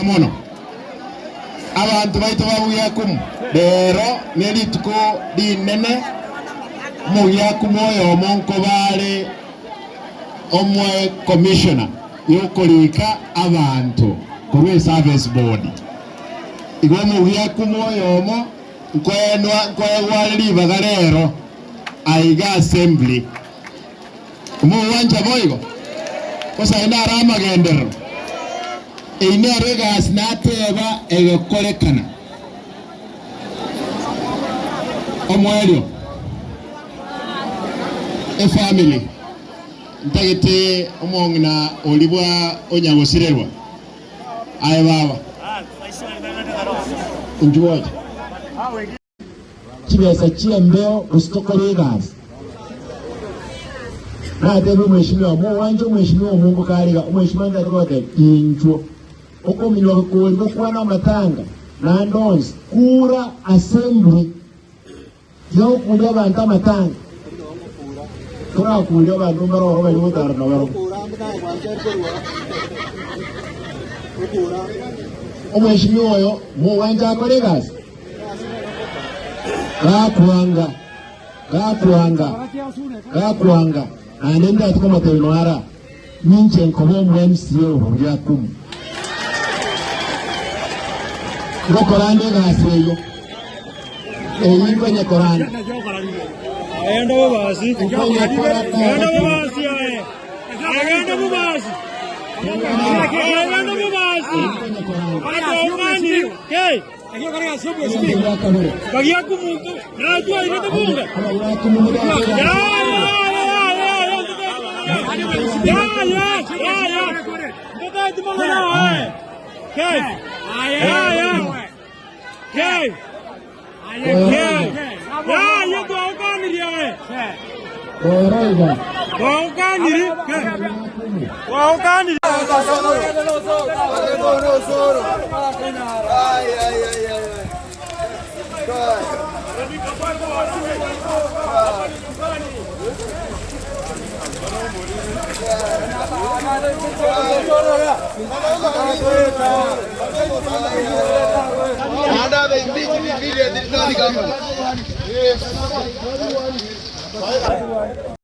mono abantu baito babuyakum lero nelituko dinene muyakum oyo monko bale omwe commissioner yokolika abantu ku service board igwe muyakum oyo mo kwewali bagalero aiga assembly umuwanja boygo kosa ina rama gendero ine regas nateba egokolekana omwelio family ntagete omongna olibwa onyagosirelwa aye baba unjuwaje kibesa chiembeo usitokolegas natebe mheshimiwa muwanja mheshimiwa Mungu kaliga mheshimiwa ndatote incho okomilwa kuliko kwana matanga na ndonzi kura assembly yo kulia banta matanga kura kulia bantu baro bali mutara na baro omheshimiwa yo muwanja akolegas gakwanga anenda tukoma tevinwara minche nkobo MCA hurya kumu ngokorande gaseyo eyingo nyekorande ayenda bobasi ayenda bobasi ayenda bobasi hey Aqui agora é sobre esse vídeo. Bagia como na tua ilha do mundo. Ada de vídeo de